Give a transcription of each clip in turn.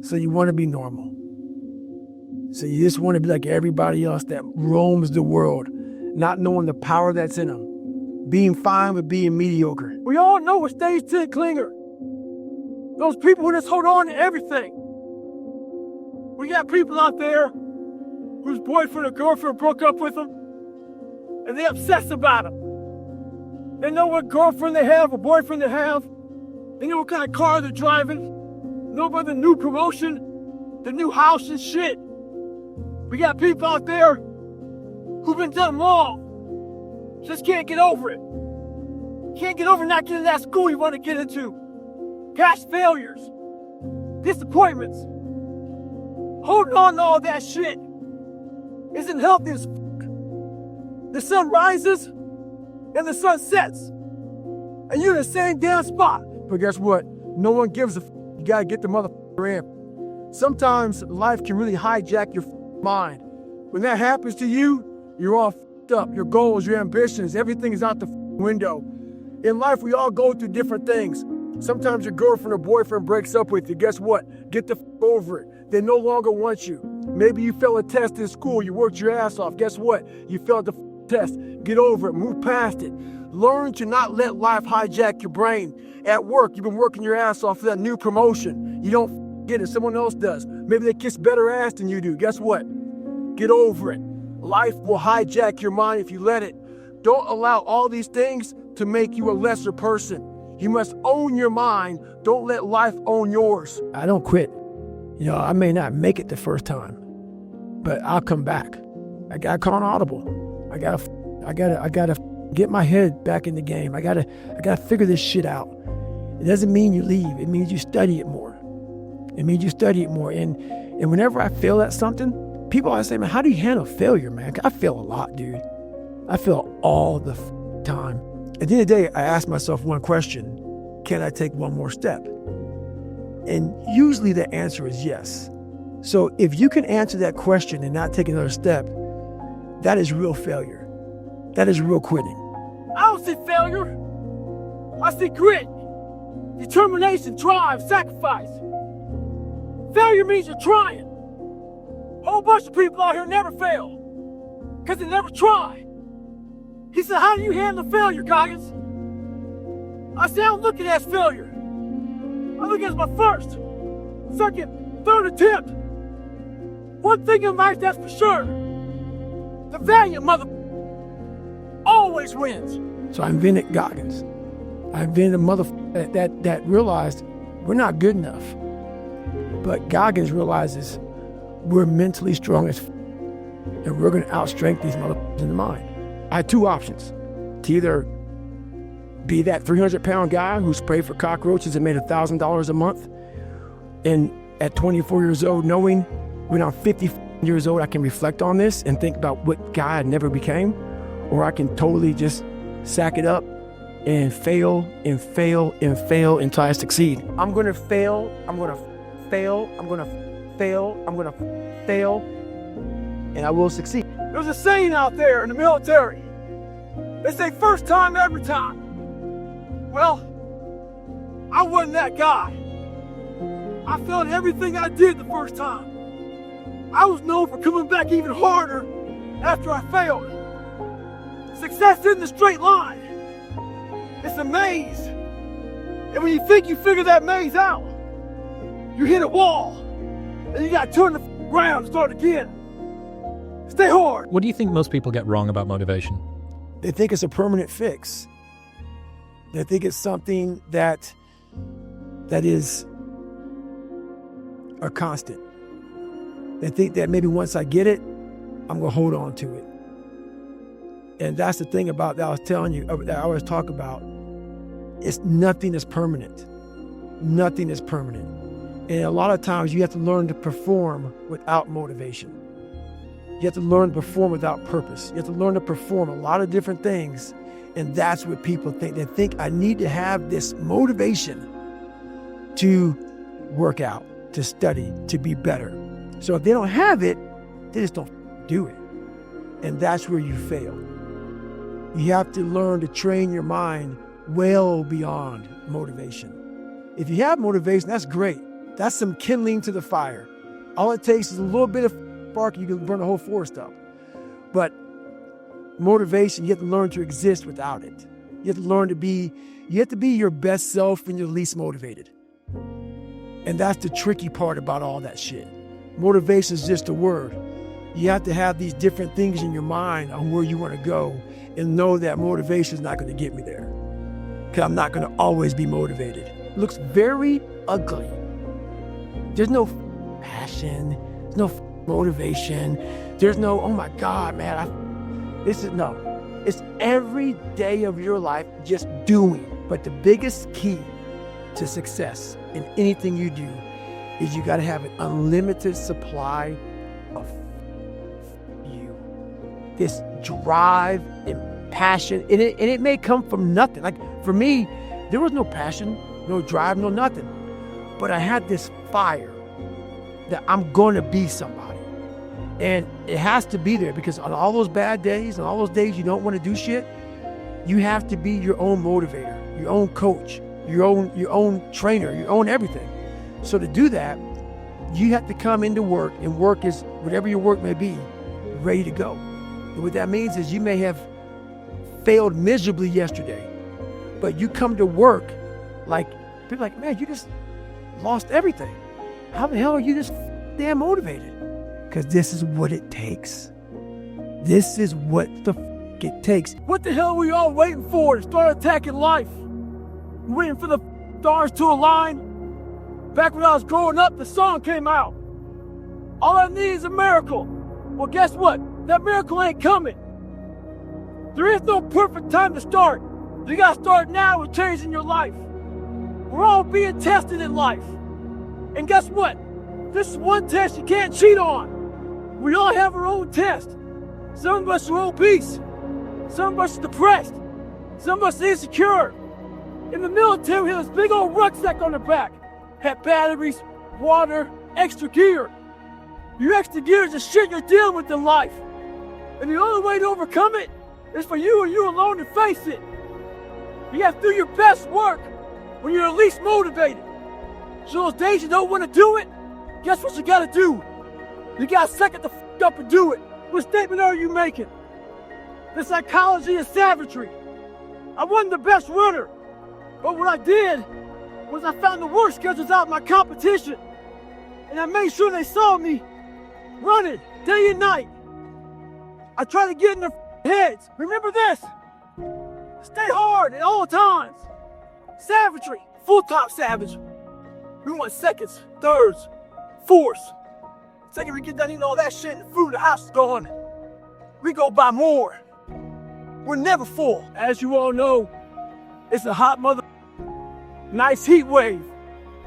So you want to be normal. So you just want to be like everybody else that roams the world, not knowing the power that's in them. Being fine with being mediocre. We all know a stage 10 clinger. Those people who just hold on to everything. We got people out there whose boyfriend or girlfriend broke up with them, and they obsess about them. They know what girlfriend they have or boyfriend they have. They know what kind of car they're driving. Know about the new promotion, the new house and shit. We got people out there who've been done wrong. Just can't get over it. Can't get over not getting that school you want to get into. Past failures. Disappointments. Holding on to all that shit isn't healthy as fuck. The sun rises and the sun sets. And you're in the same damn spot. But guess what? No one gives a fuck. You gotta get the motherfucker in. Sometimes life can really hijack your mind. When that happens to you, you're all fucked up. Your goals, your ambitions, everything is out the window. In life, we all go through different things. Sometimes your girlfriend or boyfriend breaks up with you. Guess what? Get the over it. They no longer want you. Maybe you failed a test in school. You worked your ass off. Guess what? You failed the test. Get over it. Move past it. Learn to not let life hijack your brain. At work, you've been working your ass off for that new promotion. You don't get it. Someone else does. Maybe they kiss better ass than you do. Guess what? Get over it. Life will hijack your mind if you let it. Don't allow all these things to make you a lesser person. You must own your mind. Don't let life own yours. I don't quit. You know, I may not make it the first time, but I'll come back. I gotta call an audible. I gotta get my head back in the game. I gotta figure this shit out. It doesn't mean you leave. It means you study it more. And whenever I fail at something, people always say, man, how do you handle failure, man? I fail a lot, dude. I fail all the time. At the end of the day, I ask myself one question: can I take one more step? And usually the answer is yes. So if you can answer that question and not take another step, that is real failure. That is real quitting. I don't see failure. I see grit, determination, drive, sacrifice. Failure means you're trying. A whole bunch of people out here never fail because they never try. He said, how do you handle failure, Goggins? I said, I don't look at it as failure. I look at it as my first, second, third attempt. One thing in life that's for sure: the valiant mother always wins. So I invented Goggins. I invented a motherfucker that realized we're not good enough. But Goggins realizes we're mentally strong as and we're going to outstrength these motherfuckers in the mind. I had two options: to either be that 300-pound guy who sprayed for cockroaches and made $1,000 a month, and at 24 years old, knowing when I'm 50 years old, I can reflect on this and think about what guy I never became, or I can totally just sack it up and fail and fail and fail until I succeed. I'm going to fail. I'm going to fail. I'm going to fail. I'm going to fail, and I will succeed. There's a saying out there in the military. They say first time, every time. Well, I wasn't that guy. I failed everything I did the first time. I was known for coming back even harder after I failed. Success isn't a straight line. It's a maze. And when you think you figure that maze out, you hit a wall. And you gotta turn the around and start again. Stay hard. What do you think most people get wrong about motivation? They think it's a permanent fix. They think it's something that is a constant. They think that maybe once I get it, I'm gonna hold on to it. And that's the thing about that I was telling you, that I always talk about. It's nothing is permanent. Nothing is permanent. And a lot of times you have to learn to perform without motivation. You have to learn to perform without purpose. You have to learn to perform a lot of different things. And that's what people think. They think I need to have this motivation to work out, to study, to be better. So if they don't have it, they just don't do it. And that's where you fail. You have to learn to train your mind well beyond motivation. If you have motivation, that's great. That's some kindling to the fire. All it takes is a little bit of spark, you can burn the whole forest up. But motivation, you have to learn to exist without it. You have to learn to be, you have to be your best self when you're least motivated. And that's the tricky part about all that shit. Motivation is just a word. You have to have these different things in your mind on where you want to go and know that motivation is not going to get me there. Because I'm not going to always be motivated. It looks very ugly. There's no passion. There's no motivation. There's no, oh my God, man. No. It's every day of your life just doing. But the biggest key to success in anything you do is you got to have an unlimited supply of you. This drive and passion. And it may come from nothing. Like for me, there was no passion, no drive, no nothing. But I had this fire that I'm going to be somebody. And it has to be there because on all those bad days and all those days you don't want to do shit, you have to be your own motivator, your own coach, your own trainer, your own everything. So to do that, you have to come into work, and work is whatever your work may be, ready to go. And what that means is you may have failed miserably yesterday, but you come to work like, people are like, man, you just lost everything. How the hell are you this damn motivated? Because this is what it takes. This is what the it takes. What the hell are we all waiting for to start attacking life? Waiting for the stars to align? Back when I was growing up, the song came out. All I need is a miracle. Well, guess what? That miracle ain't coming. There is no perfect time to start. You gotta start now with changing your life. We're all being tested in life. And guess what? This is one test you can't cheat on. We all have our own test. Some of us are obese. Some of us are depressed. Some of us are insecure. In the military, we had this big old rucksack on the back. Had batteries, water, extra gear. Your extra gear is the shit you're dealing with in life. And the only way to overcome it is for you and you alone to face it. You have to do your best work when you're least motivated. So those days you don't want to do it, guess what you gotta do? You gotta suck it the f up and do it. What statement are you making? The psychology of savagery. I wasn't the best runner, but what I did was I found the worst schedules out of my competition, and I made sure they saw me running day and night. I tried to get in their heads. Remember this. Stay hard at all times. Savagery, full-time savage. We want seconds, thirds, fourths. Second we get done eating all that shit and the food, the house is gone. We go buy more. We're never full. As you all know, it's a hot nice heat wave.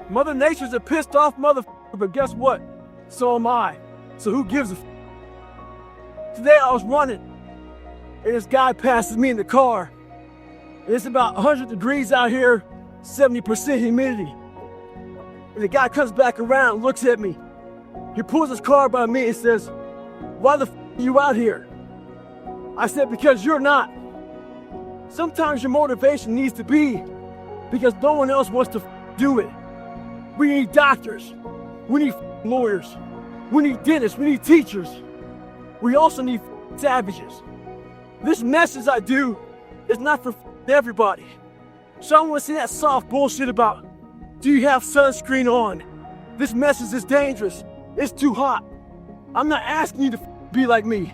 Mother Nature's a pissed off motherfucker, but guess what? So am I. So who gives a f? Today I was running, and this guy passes me in the car. It's about 100 degrees out here, 70% humidity. And the guy comes back around and looks at me. He pulls his car by me and says, "Why the f are you out here?" I said, "Because you're not." Sometimes your motivation needs to be because no one else wants to do it. We need doctors. We need lawyers. We need dentists. We need teachers. We also need savages. This message I do is not for everybody. So I don't want to see that soft bullshit about, do you have sunscreen on? This message is dangerous. It's too hot. I'm not asking you to be like me.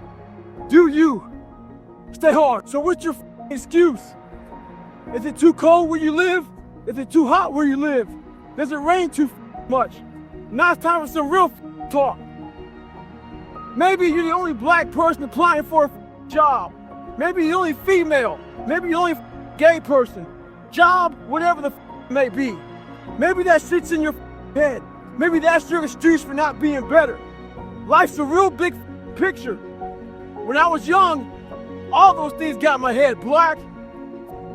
Do you? Stay hard. So what's your excuse? Is it too cold where you live? Is it too hot where you live? Does it rain too much? Now it's time for some real talk. Maybe you're the only black person applying for a job. Maybe you're the only female. Maybe you're the only gay person. Job, whatever the may be. Maybe that sits in your head. Maybe that's your excuse for not being better. Life's a real big picture. When I was young, all those things got in my head. Black,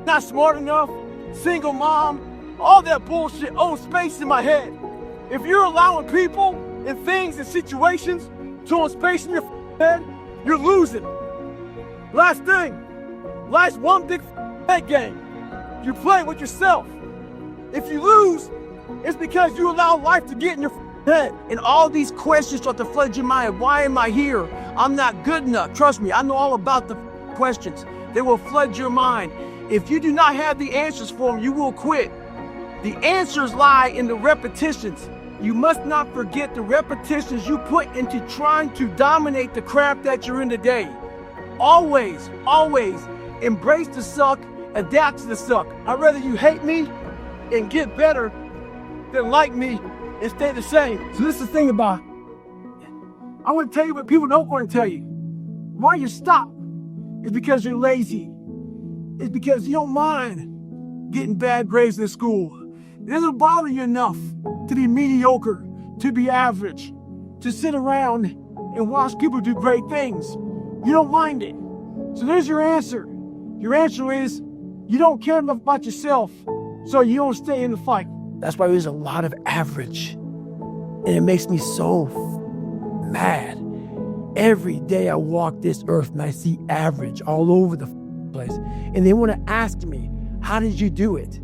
not smart enough, single mom, all that bullshit owns space in my head. If you're allowing people and things and situations to own space in your head, you're losing. Last thing, life's one big head game. You play with yourself. If you lose, It's because you allow life to get in your head. And all these questions start to flood your mind. Why am I here? I'm not good enough. Trust me, I know all about the questions. They will flood your mind. If you do not have the answers for them, you will quit. The answers lie in the repetitions. You must not forget the repetitions you put into trying to dominate the crap that you're in today. Always, always embrace the suck, adapt to the suck. I'd rather you hate me and get better than like me and stay the same. So this is the thing about it. I want to tell you what people don't want to tell you. Why you stop is because you're lazy. It's because you don't mind getting bad grades in school. It doesn't bother you enough to be mediocre, to be average, to sit around and watch people do great things. You don't mind it. So there's your answer. Your answer is you don't care enough about yourself, so you don't stay in the fight. That's why there's a lot of average. And it makes me so mad. Every day I walk this earth and I see average all over the place. And they want to ask me, how did you do it?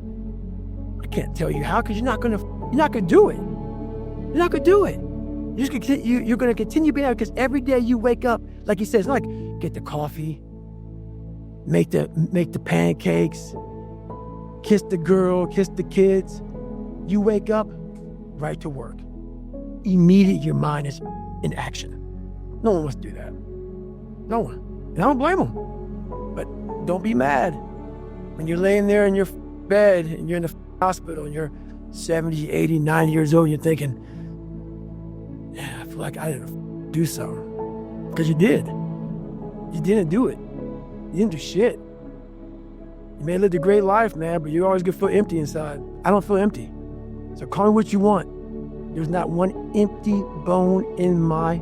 I can't tell you how, because you're not gonna do it. You're not gonna do it. You're gonna continue being out, because every day you wake up, like he says, like get the coffee, make the pancakes, kiss the girl, kiss the kids. You wake up, right to work. Immediately your mind is in action. No one wants to do that. No one. And I don't blame them. But don't be mad when you're laying there in your bed and you're in the hospital and you're 70, 80, 90 years old and you're thinking, yeah, I feel like I didn't do something. Because you did. You didn't do it. You didn't do shit. You may have lived a great life, man, but you always get feel empty inside. I don't feel empty. So call me what you want. There's not one empty bone in my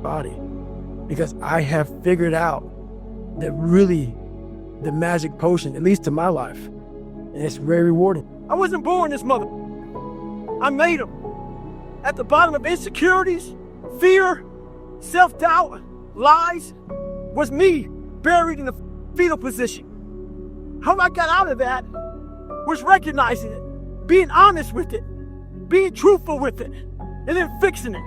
body, because I have figured out that really the magic potion, at least to my life, and it's very rewarding. I wasn't born this mother. I made them. At the bottom of insecurities, fear, self-doubt, lies, was me buried in the fetal position. How I got out of that was recognizing it, being honest with it, being truthful with it, and then fixing it.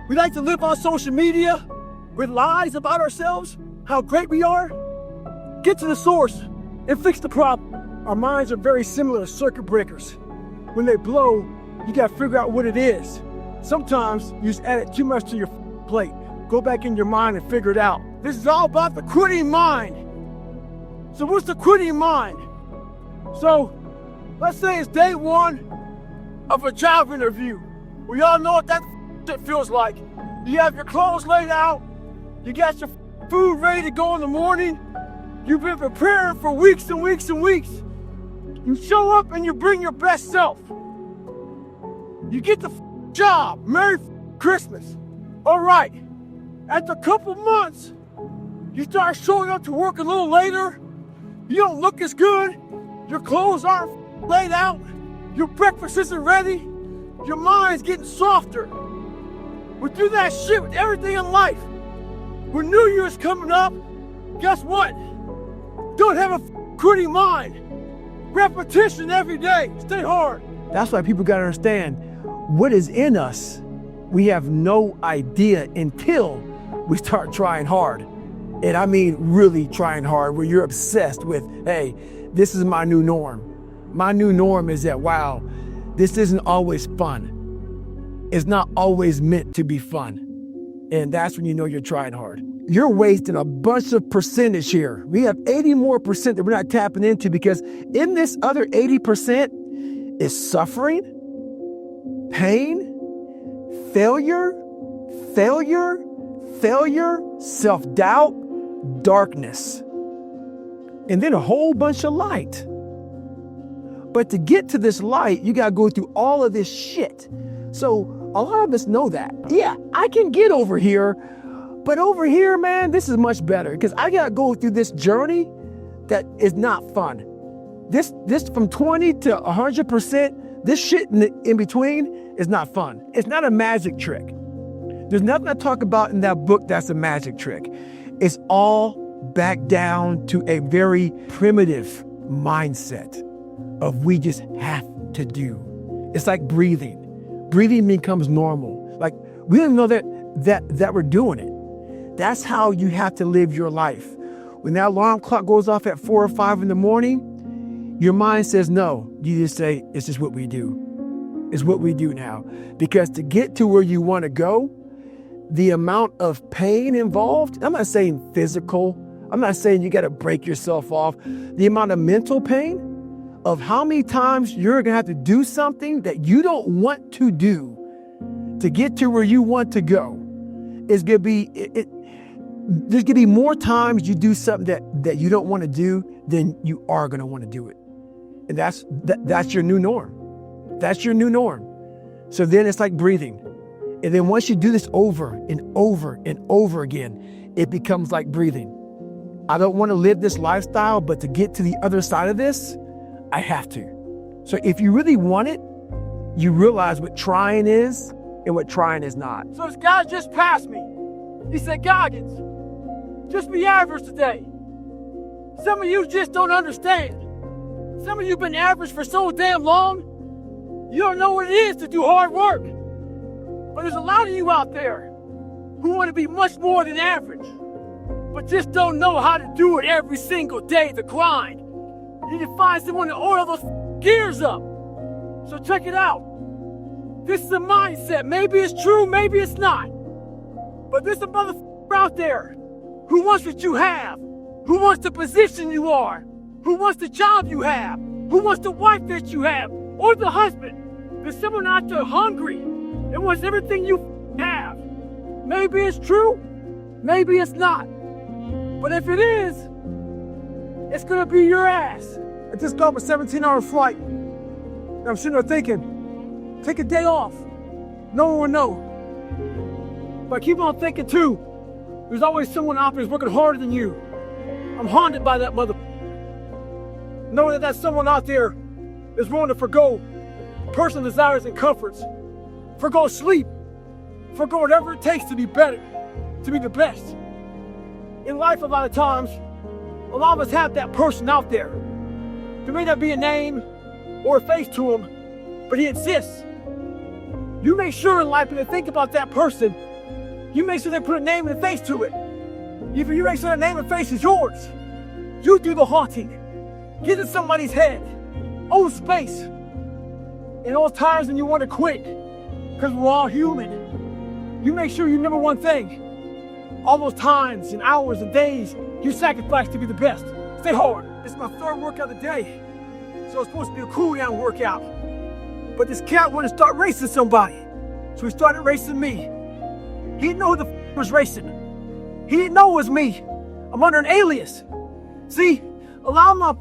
We like to live on social media with lies about ourselves, how great we are. Get to the source and fix the problem. Our minds are very similar to circuit breakers. When they blow, you gotta figure out what it is. Sometimes you just added too much to your plate. Go back in your mind and figure it out. This is all about the quitting mind. So what's the quitting mind? So let's say it's day one of a job interview. We all know what that shit feels like. You have your clothes laid out. You got your food ready to go in the morning. You've been preparing for weeks and weeks and weeks. You show up and you bring your best self. You get the job. Merry Christmas. All right. After a couple months, you start showing up to work a little later. You don't look as good. Your clothes aren't laid out. Your breakfast isn't ready. Your mind's getting softer. We do that shit with everything in life. When New Year's coming up, guess what? Don't have a quitting mind. Repetition every day. Stay hard. That's why people gotta understand what is in us. We have no idea until we start trying hard. And I mean really trying hard, where you're obsessed with, hey, this is my new norm. My new norm is that, wow, this isn't always fun. It's not always meant to be fun. And that's when you know you're trying hard. You're wasting a bunch of percentage here. We have 80 more percent that we're not tapping into, because in this other 80% is suffering, pain, failure, self-doubt, darkness, and then a whole bunch of light. But to get to this light, you gotta go through all of this shit. So a lot of us know that. Yeah, I can get over here, but over here, man, this is much better, because I gotta go through this journey that is not fun. This from 20 to 100%, this shit in between is not fun. It's not a magic trick. There's nothing I talk about in that book that's a magic trick. It's all back down to a very primitive mindset of we just have to do. It's like breathing. Breathing becomes normal. Like we don't know that we're doing it. That's how you have to live your life. When that alarm clock goes off at 4 or 5 in the morning, your mind says no. You just say, it's just what we do. It's what we do now. Because to get to where you want to go, the amount of pain involved, I'm not saying physical, I'm not saying you got to break yourself off. The amount of mental pain of how many times you're going to have to do something that you don't want to do to get to where you want to go is going to be, there's going to be more times you do something that you don't want to do than you are going to want to do it. And that's your new norm. That's your new norm. So then it's like breathing. And then once you do this over and over and over again, it becomes like breathing. I don't want to live this lifestyle, but to get to the other side of this, I have to. So if you really want it, you realize what trying is and what trying is not. So this guy just passed me. He said, Goggins, just be average today. Some of you just don't understand. Some of you been average for so damn long, you don't know what it is to do hard work. But there's a lot of you out there who want to be much more than average, but just don't know how to do it every single day, the grind. You need to find someone to oil those gears up. So check it out. This is a mindset. Maybe it's true, maybe it's not. But there's a motherfucker out there who wants what you have, who wants the position you are, who wants the job you have, who wants the wife that you have, or the husband. There's someone out there hungry and wants everything you have. Maybe it's true, maybe it's not. But if it is, it's gonna be your ass. I just got off a 17-hour flight. And I'm sitting there thinking, take a day off. No one will know. But keep on thinking too, there's always someone out there who's working harder than you. I'm haunted by that mother. Knowing that someone out there is willing to forgo personal desires and comforts, forgo sleep, forgo whatever it takes to be better, to be the best. In life, a lot of times, a lot of us have that person out there. There may not be a name or a face to him, but he exists. You make sure in life when you think about that person, you make sure they put a name and a face to it. If you make sure that name and face is yours, you do the haunting. Get in somebody's head, own space. In those times when you want to quit, because we're all human, you make sure you remember one thing. All those times and hours and days you sacrifice to be the best. Stay hard. It's my third workout of the day, so it's supposed to be a cool down workout. But this cat wanted to start racing somebody, so he started racing me. He didn't know who the was racing. He didn't know it was me. I'm under an alias. See, a lot of them,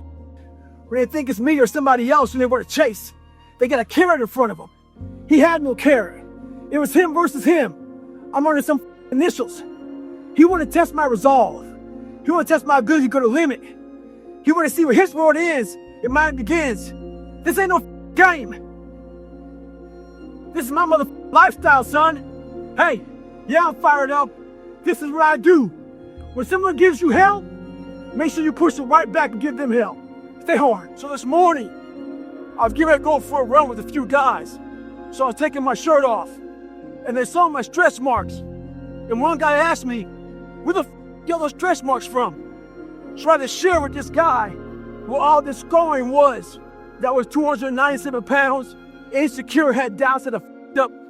when they think it's me or somebody else when they want to chase, they got a carrot in front of them. He had no carrot. It was him versus him. I'm under some initials. He wanted to test my resolve. He wanted to test my ability to go to limit. He wanted to see where his world ends and mine begins. This ain't no game. This is my lifestyle, son. Hey, yeah, I'm fired up. This is what I do. When someone gives you hell, make sure you push them right back and give them hell. Stay hard. So this morning, I was getting ready to go for a run with a few guys. So I was taking my shirt off, and they saw my stretch marks. And one guy asked me, where the get those stretch marks from? So I had to share with this guy what all this scarring was. That was 297 pounds, insecure, had doubts, had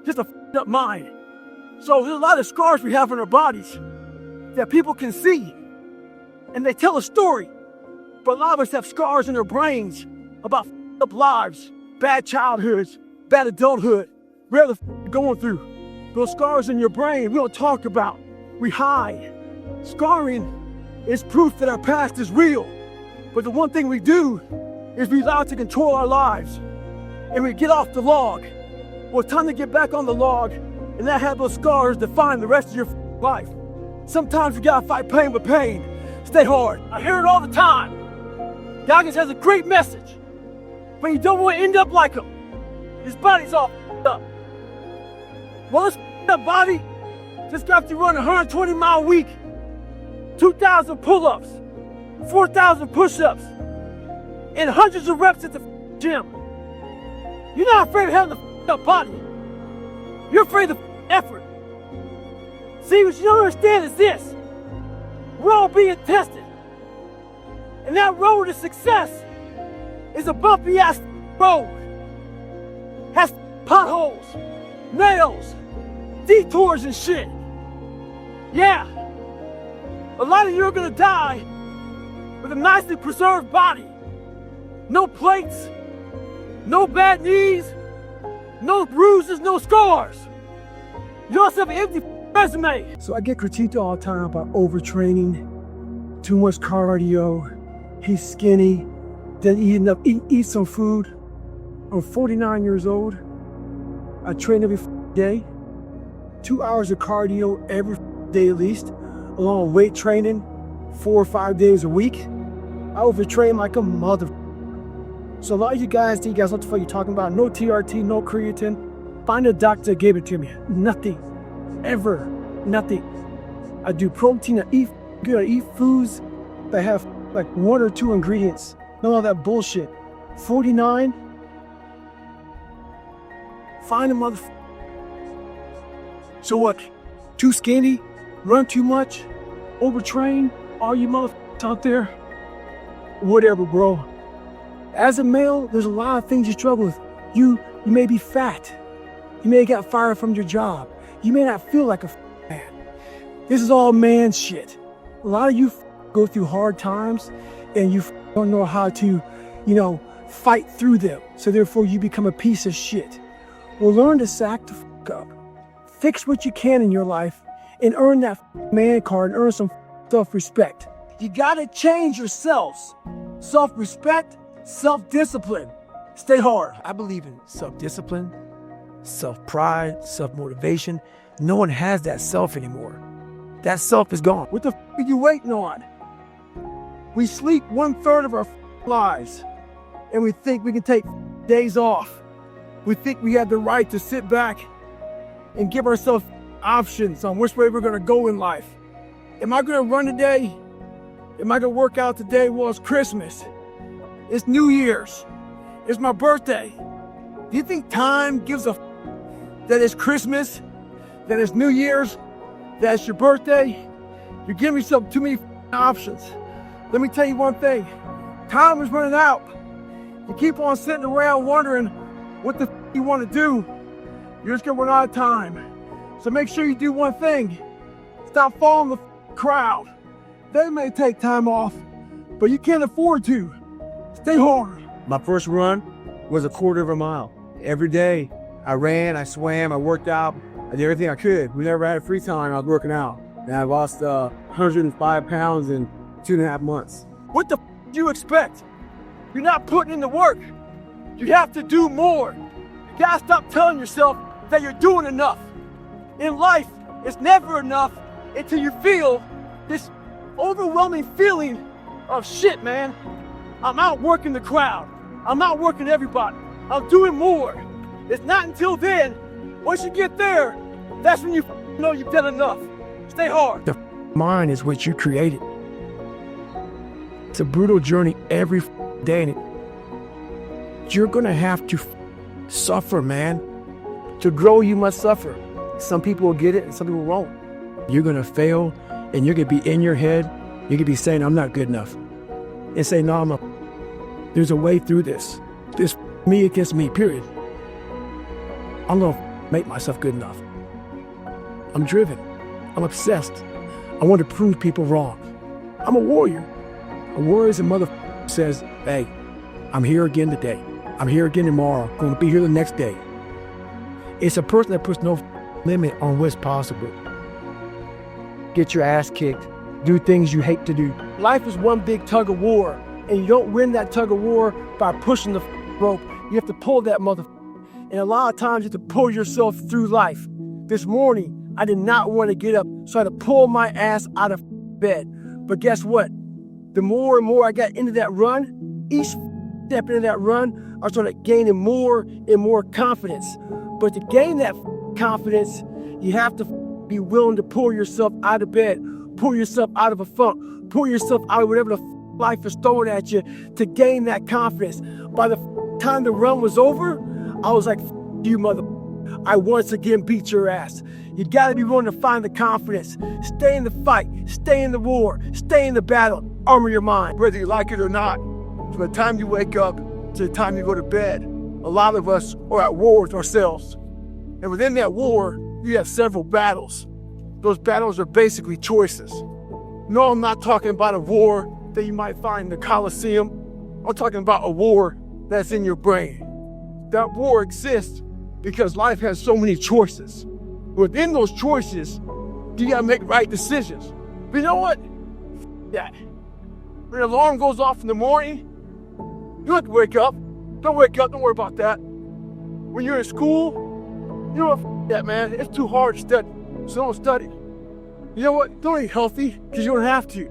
just a up mind. So there's a lot of scars we have on our bodies that people can see, and they tell a story. But a lot of us have scars in our brains about up lives, bad childhoods, bad adulthood, whatever the going through. Those scars in your brain we don't talk about, we hide. Scarring is proof that our past is real. But the one thing we do is we allow it to control our lives. And we get off the log. Well, it's time to get back on the log and not have those scars define the rest of your life. Sometimes you gotta fight pain with pain. Stay hard. I hear it all the time. Goggins has a great message, but you don't want to end up like him. His body's all up. Well, this up body just got to run a 120-mile week, 2,000 pull-ups, 4,000 push-ups, and hundreds of reps at the gym. You're not afraid of having a up body. You're afraid of effort. See, what you don't understand is this. We're all being tested. And that road to success is a bumpy ass road. Has potholes, nails, detours and shit. Yeah. A lot of you are gonna die with a nicely preserved body. No plates, no bad knees, no bruises, no scars. You also have an empty resume. So I get critiqued all the time about overtraining, too much cardio, he's skinny, didn't eat enough, eat some food. I'm 49 years old. I train every day, 2 hours of cardio every day at least, along with weight training, 4 or 5 days a week. I overtrain like a mother. So a lot of you guys think you guys what the fuck you talking about? No TRT, no creatine. Find a doctor that gave it to me. Nothing. Ever. Nothing. I do protein, I eat good, I eat foods that have like 1 or 2 ingredients. None of that bullshit. 49. Find a motherfucker. So what? Too skinny? Run too much? Overtrain? All you motherfuckers out there? Whatever, bro. As a male, there's a lot of things you struggle with. You may be fat. You may have got fired from your job. You may not feel like a man. This is all man shit. A lot of you go through hard times and you don't know how to, fight through them. So therefore you become a piece of shit. Well, learn to sack the fuck up. Fix what you can in your life and earn that man card and earn some self-respect. You gotta change yourselves. Self-respect, self-discipline. Stay hard. I believe in self-discipline, self-pride, self-motivation. No one has that self anymore. That self is gone. What the f are you waiting on? We sleep 1/3 of our lives and we think we can take days off. We think we have the right to sit back and give ourselves options on which way we're gonna go in life. Am I gonna run today? Am I gonna work out today? Well, it's Christmas. It's New Year's. It's my birthday. Do you think time gives a f that it's Christmas, that it's New Year's, that it's your birthday? You're giving yourself too many options. Let me tell you one thing. Time is running out. You keep on sitting around wondering what the f you want to do, you're just gonna run out of time. So make sure you do one thing. Stop following the crowd. They may take time off, but you can't afford to. Stay hard. My first run was 1/4 mile. Every day, I ran, I swam, I worked out, I did everything I could. We never had free time, I was working out. And I lost 105 pounds in 2.5 months. What the f do you expect? You're not putting in the work. You have to do more. You gotta stop telling yourself that you're doing enough. In life, it's never enough until you feel this overwhelming feeling of shit, man. I'm outworking the crowd. I'm outworking everybody. I'm doing more. It's not until then, once you get there, that's when you know you've done enough. Stay hard. The mind is what you created. It's a brutal journey every day, and you're gonna have to suffer, man. To grow, you must suffer. Some people will get it and some people won't. You're gonna fail and you're gonna be in your head. You're gonna be saying, I'm not good enough. And say, no, there's a way through this. This me against me, period. I'm gonna make myself good enough. I'm driven. I'm obsessed. I want to prove people wrong. I'm a warrior. A warrior is a mother says, hey, I'm here again today. I'm here again tomorrow. I'm gonna be here the next day. It's a person that puts no limit on what's possible. Get your ass kicked. Do things you hate to do. Life is one big tug of war, and you don't win that tug of war by pushing the rope. You have to pull that mother. And a lot of times you have to pull yourself through life. This morning, I did not want to get up, so I had to pull my ass out of bed. But guess what? The more and more I got into that run, each step into that run, I started gaining more and more confidence. But to gain that confidence, you have to be willing to pull yourself out of bed, pull yourself out of a funk, pull yourself out of whatever the life is throwing at you to gain that confidence. By the time the run was over, I was like, you mother. I once again beat your ass. You gotta be willing to find the confidence. Stay in the fight, stay in the war, stay in the battle, armor your mind. Whether you like it or not, from the time you wake up to the time you go to bed, a lot of us are at war with ourselves. And within that war, you have several battles. Those battles are basically choices. No, I'm not talking about a war that you might find in the Coliseum. I'm talking about a war that's in your brain. That war exists because life has so many choices. Within those choices, you gotta make right decisions. But you know what? Yeah. When the alarm goes off in the morning, you don't have to wake up. Don't wake up, don't worry about that. When you're in school, you know what? That, man, it's too hard to study, so don't study. You know what? Don't eat healthy, because you don't have to.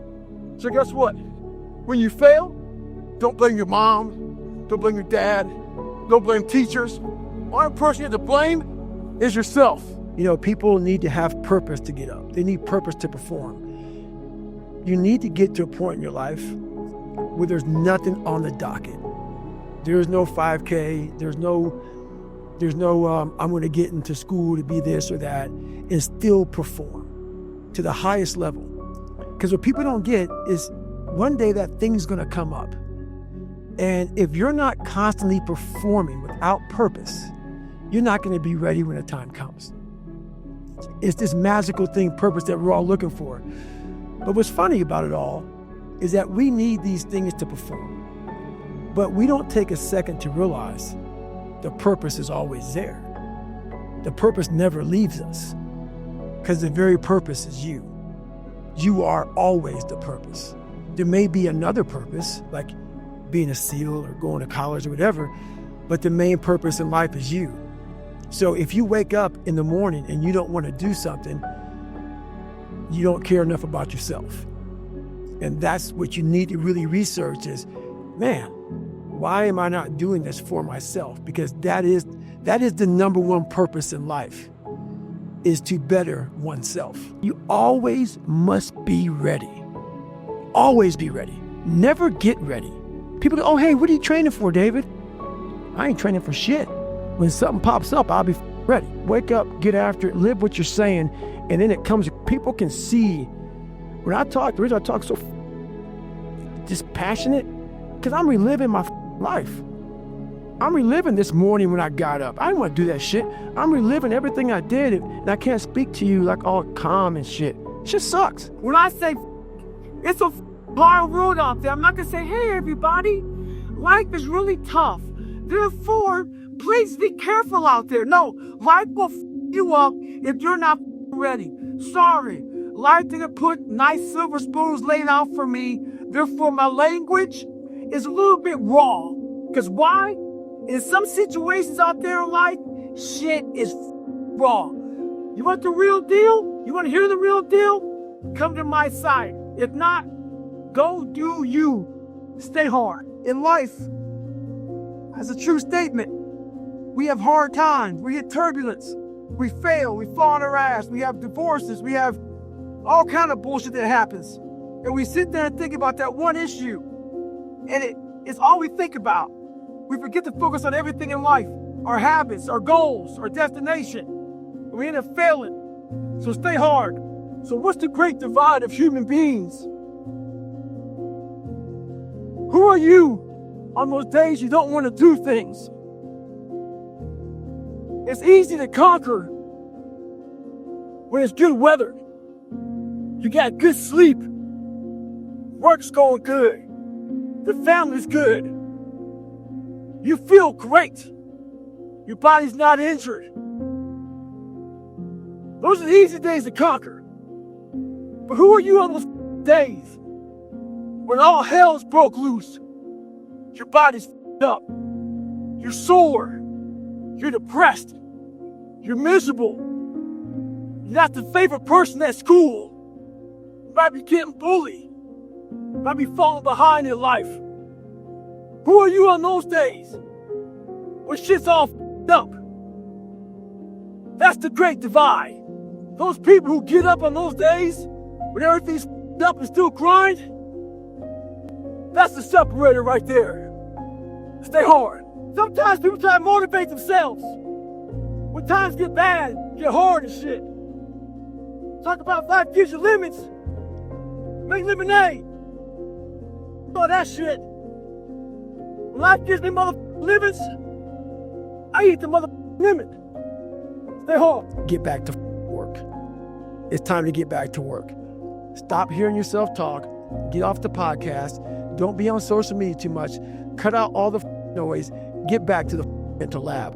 So guess what? When you fail, don't blame your mom, don't blame your dad, don't blame teachers. Only person you have to blame is yourself. You know, people need to have purpose to get up. They need purpose to perform. You need to get to a point in your life where there's nothing on the docket. There's no 5K, there's no I'm gonna get into school to be this or that, and still perform to the highest level. Because what people don't get is one day that thing's gonna come up. And if you're not constantly performing without purpose, you're not gonna be ready when the time comes. It's this magical thing, purpose, that we're all looking for. But what's funny about it all is that we need these things to perform. But we don't take a second to realize the purpose is always there. The purpose never leaves us, because the very purpose is you. You are always the purpose. There may be another purpose, like being a SEAL or going to college or whatever, but the main purpose in life is you. So if you wake up in the morning and you don't want to do something, you don't care enough about yourself. And that's what you need to really research is, man, why am I not doing this for myself? Because that is the number one purpose in life, is to better oneself. You always must be ready. Always be ready. Never get ready. People go, oh, hey, what are you training for, David? I ain't training for shit. When something pops up, I'll be ready. Wake up, get after it, live what you're saying, and then it comes. People can see. When I talk, the reason I talk so just passionate, because I'm reliving my life. I'm reliving this morning when I got up. I didn't want to do that shit. I'm reliving everything I did, and I can't speak to you like all calm and shit. It just sucks. When I say it's a hard world out there, I'm not gonna say, hey everybody, life is really tough. Therefore, please be careful out there. No, life will you up if you're not ready. Sorry, life didn't put nice silver spoons laid out for me. Therefore, my language is a little bit raw. Because why? In some situations out there in life, shit is raw. You want the real deal? You want to hear the real deal? Come to my side. If not, go do you. Stay hard. In life, that's a true statement. We have hard times. We hit turbulence. We fail. We fall on our ass. We have divorces. We have all kind of bullshit that happens. And we sit there and think about that one issue. And it's all we think about. We forget to focus on everything in life. Our habits, our goals, our destination. And we end up failing. So stay hard. So what's the great divide of human beings? Who are you on those days you don't want to do things? It's easy to conquer when it's good weather. You got good sleep. Work's going good. The family's good. You feel great. Your body's not injured. Those are the easy days to conquer. But who are you on those days when all hell's broke loose? Your body's up. You're sore. You're depressed. You're miserable. You're not the favorite person at school. You might be getting bullied. You might be falling behind in life. Who are you on those days when shit's all up? That's the great divide. Those people who get up on those days when everything's up and still grind, that's the separator right there. Stay hard. Sometimes people try to motivate themselves. When times get bad, get hard and shit. Talk about life gives you limits. Make lemonade. All that shit. When life gives me limits, I eat the limit. Stay hard. Get back to work. It's time to get back to work. Stop hearing yourself talk. Get off the podcast. Don't be on social media too much. Cut out all the noise. Get back to the mental lab.